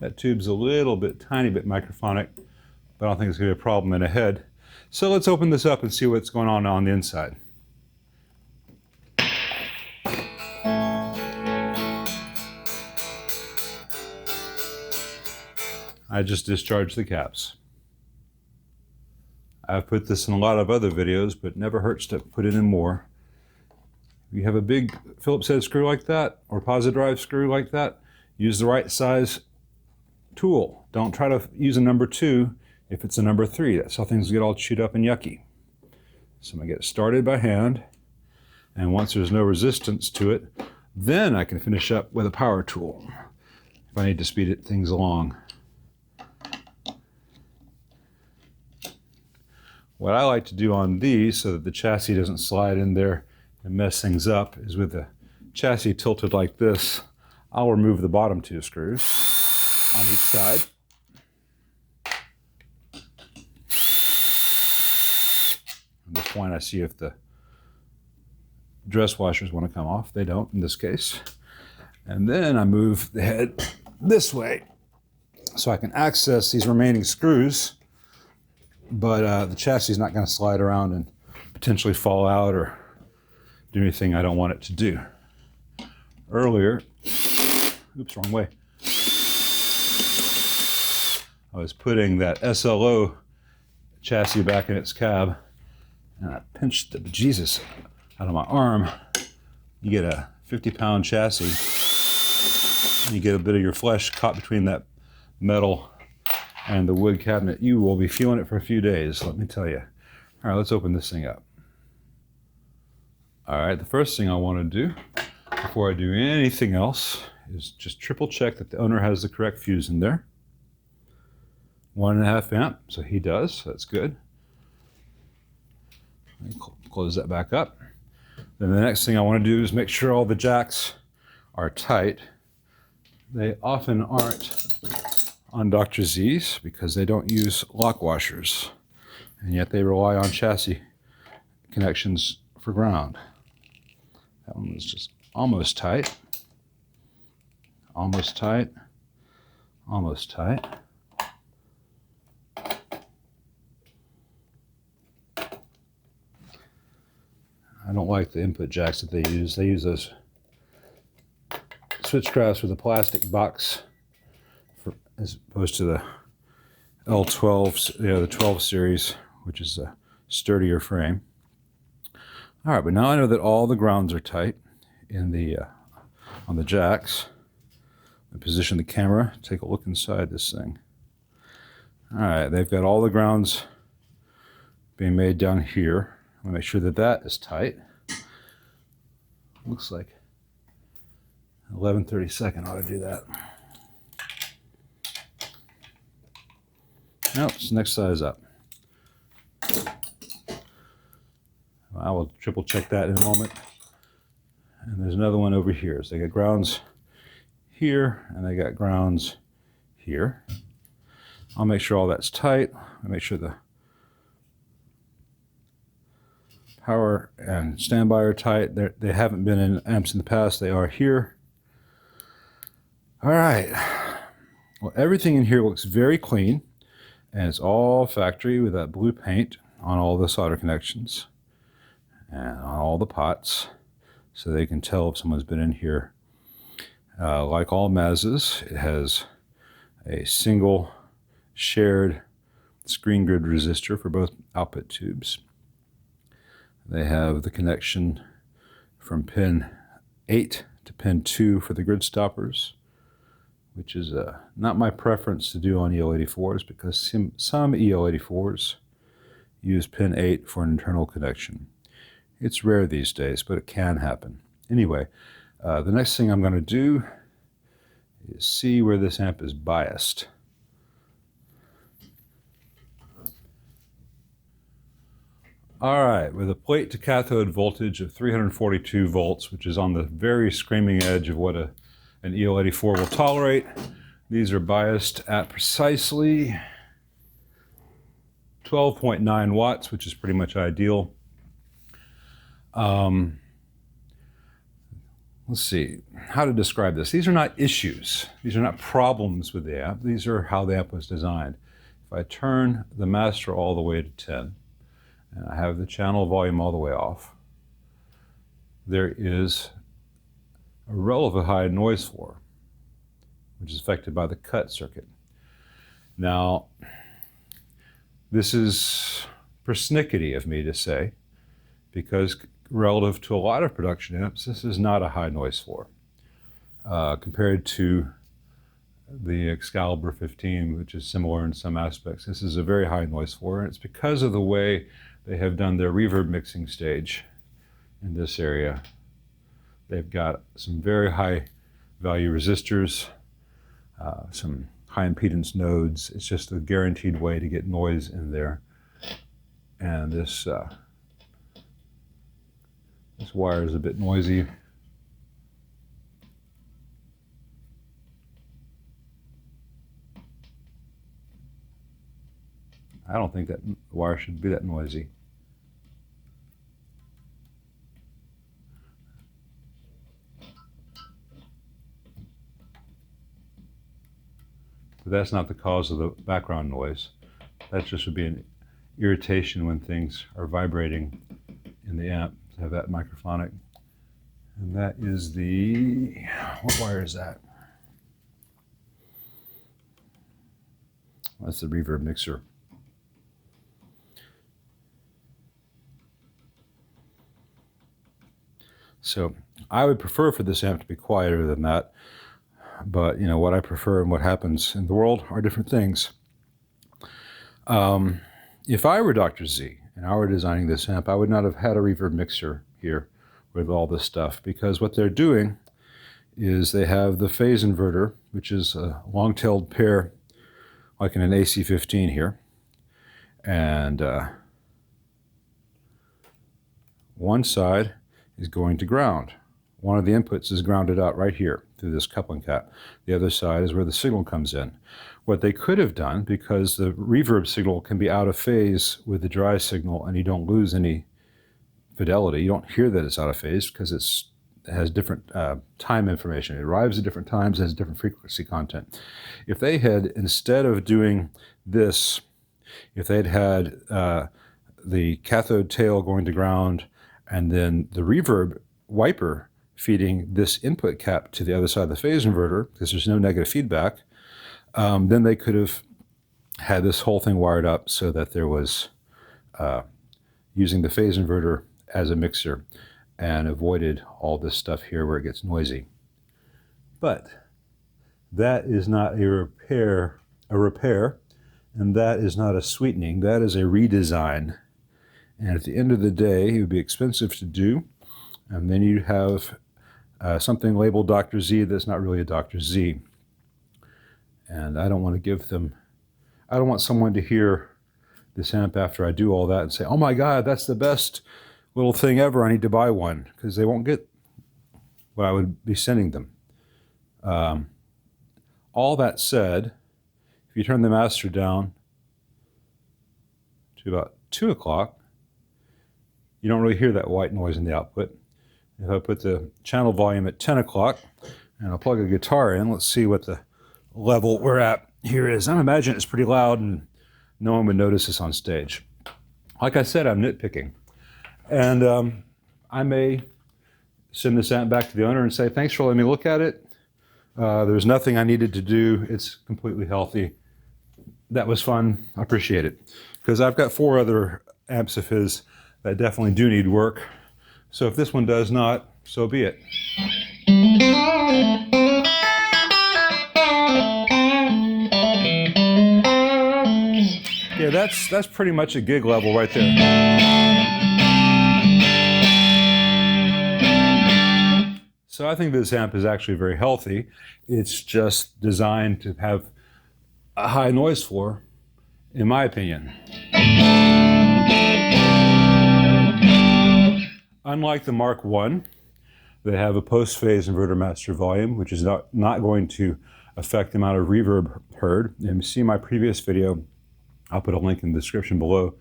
That tube's a little bit, tiny bit microphonic, but I don't think it's going to be a problem in a head. So let's open this up and see what's going on the inside. I just discharged the caps. I've put this in a lot of other videos, but it never hurts to put it in more. If you have a big Phillips head screw like that, or positive drive screw like that, use the right size tool. Don't try to use a number 2 if it's a number 3. That's how things get all chewed up and yucky. So I'm going to get started by hand, and once there's no resistance to it, then I can finish up with a power tool if I need to speed things along. What I like to do on these so that the chassis doesn't slide in there and mess things up is with the chassis tilted like this, I'll remove the bottom 2 screws on each side. At this point I see if the dress washers want to come off. They don't in this case. And then I move the head this way so I can access these remaining screws, but the chassis is not going to slide around and potentially fall out or do anything I don't want it to do. Earlier, oops, wrong way. I was putting that SLO chassis back in its cab, and I pinched the bejesus out of my arm. You get a 50-pound chassis, and you get a bit of your flesh caught between that metal and the wood cabinet. You will be feeling it for a few days, let me tell you. All right, let's open this thing up. All right, the first thing I want to do before I do anything else is just triple check that the owner has the correct fuse in there. 1.5 amp, so he does, so that's good. Let me close that back up. Then the next thing I want to do is make sure all the jacks are tight. They often aren't on Dr. Z's because they don't use lock washers, and yet they rely on chassis connections for ground. That one was just almost tight, almost tight, almost tight. I don't like the input jacks that they use. They use those switchcrafts with a plastic box as opposed to the L12s, the 12 series, which is a sturdier frame. All right, but now I know that all the grounds are tight in the on the jacks. I position the camera, take a look inside this thing. All right, they've got all the grounds being made down here. I'm gonna make sure that that is tight. Looks like 11/32 ought to do that. Nope, it's next size up. I will triple check that in a moment. And there's another one over here. So they got grounds here and they got grounds here. I'll make sure all that's tight. I'll make sure the power and standby are tight. They haven't been in amps in the past. They are here. All right. Well, everything in here looks very clean, and it's all factory with that blue paint on all the solder connections and on all the pots, so they can tell if someone's been in here. Like all Mazdas, it has a single shared screen grid resistor for both output tubes. They have the connection from pin 8 to pin 2 for the grid stoppers, which is not my preference to do on EL84s because some EL84s use pin 8 for an internal connection. It's rare these days, but it can happen. Anyway, the next thing I'm going to do is see where this amp is biased. All right, with a plate to cathode voltage of 342 volts, which is on the very screaming edge of what an EL84 will tolerate, these are biased at precisely 12.9 watts, which is pretty much ideal. Let's see. how to describe this. These are not issues. These are not problems with the amp. These are how the amp was designed. If I turn the master all the way to 10, and I have the channel volume all the way off, there is a relatively high noise floor, which is affected by the cut circuit. Now, this is persnickety of me to say, because relative to a lot of production amps, this is not a high noise floor. Compared to the Excalibur 15, which is similar in some aspects, this is a very high noise floor, and it's because of the way they have done their reverb mixing stage in this area. They've got some very high value resistors, some high impedance nodes. It's just a guaranteed way to get noise in there. And this wire is a bit noisy. I don't think that wire should be that noisy. But that's not the cause of the background noise. That just would be an irritation when things are vibrating in the amp, to have that microphonic. And that is the, what wire is that? That's the reverb mixer. So I would prefer for this amp to be quieter than that, but you know, what I prefer and what happens in the world are different things. If I were Dr. Z and I were designing this amp, I would not have had a reverb mixer here with all this stuff, because what they're doing is they have the phase inverter, which is a long-tailed pair like in an AC-15 here, and one side is going to ground. One of the inputs is grounded out right here through this coupling cap. The other side is where the signal comes in. What they could have done, because the reverb signal can be out of phase with the dry signal and you don't lose any fidelity, you don't hear that it's out of phase because it has different time information. It arrives at different times, has different frequency content. If they had, instead of doing this, if they'd had the cathode tail going to ground and then the reverb wiper feeding this input cap to the other side of the phase inverter, because there's no negative feedback, then they could have had this whole thing wired up so that there was using the phase inverter as a mixer and avoided all this stuff here where it gets noisy. But that is not a repair, and that is not a sweetening. That is a redesign. And at the end of the day, it would be expensive to do. And then you have something labeled Dr. Z that's not really a Dr. Z. And I don't want to give them, I don't want someone to hear this amp after I do all that and say, oh my God, that's the best little thing ever, I need to buy one, because they won't get what I would be sending them. All that said, if you turn the master down to about 2 o'clock, you don't really hear that white noise in the output. If I put the channel volume at 10 o'clock and I'll plug a guitar in, let's see what the level we're at here is. I imagine it's pretty loud and no one would notice this on stage. Like I said, I'm nitpicking. And I may send this amp back to the owner and say, thanks for letting me look at it. There's nothing I needed to do. It's completely healthy. That was fun. I appreciate it. Because I've got 4 other amps of his that definitely do need work. So if this one does not, so be it. Yeah, that's pretty much a gig level right there. So I think this amp is actually very healthy. It's just designed to have a high noise floor, in my opinion. Unlike the Mark I, they have a post-phase inverter master volume, which is not going to affect the amount of reverb heard. And you see my previous video, I'll put a link in the description below,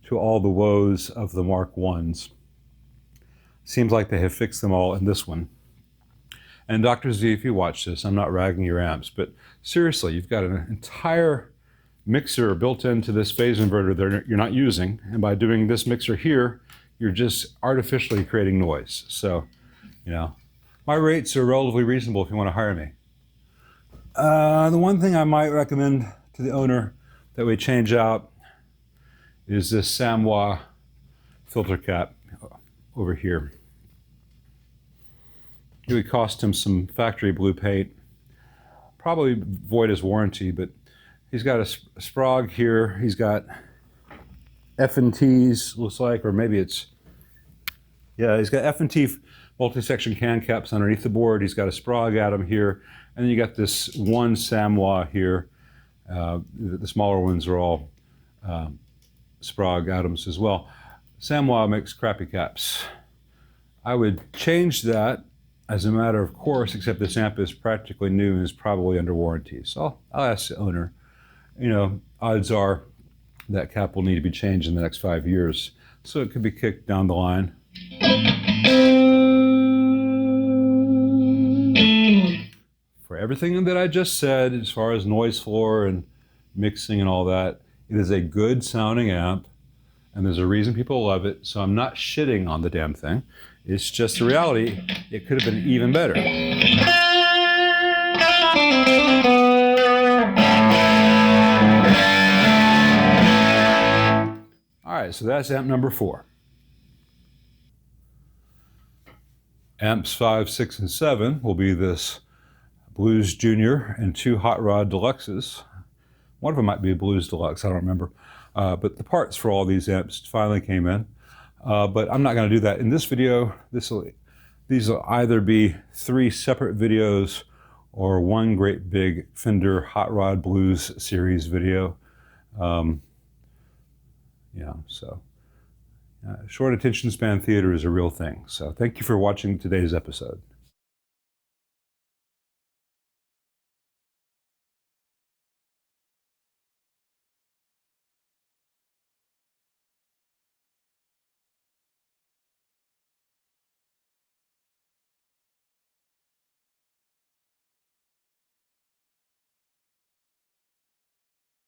to all the woes of the Mark Is. Seems like they have fixed them all in this one. And Dr. Z, if you watch this, I'm not ragging your amps, but seriously, you've got an entire mixer built into this phase inverter that you're not using. And by doing this mixer here, you're just artificially creating noise. So, you know, my rates are relatively reasonable if you want to hire me. The one thing I might recommend to the owner that we change out is this Samoa filter cap over here. It would cost him some factory blue paint, probably void his warranty, but he's got a Sprague here. He's got F&Ts, looks like, or maybe it's, yeah, he's got F&T multi-section can caps underneath the board. He's got a Sprague atom here, and then you got this one Samoa here. The smaller ones are all Sprague atoms as well. Samoa makes crappy caps. I would change that as a matter of course, except this amp is practically new and is probably under warranty. So I'll ask the owner. You know, odds are that cap will need to be changed in the next 5 years. So it could be kicked down the line. For everything that I just said, as far as noise floor and mixing and all that, it is a good sounding amp, and there's a reason people love it. So I'm not shitting on the damn thing. It's just the reality. It could have been even better. All right, so that's amp number 4. Amps 5, 6, and 7 will be this Blues Junior and 2 Hot Rod Deluxes. One of them might be a Blues Deluxe, I don't remember. But the parts for all these amps finally came in. But I'm not going to do that in this video. These will either be 3 separate videos or one great big Fender Hot Rod Blues series video. Yeah, so short attention span theater is a real thing. So thank you for watching today's episode.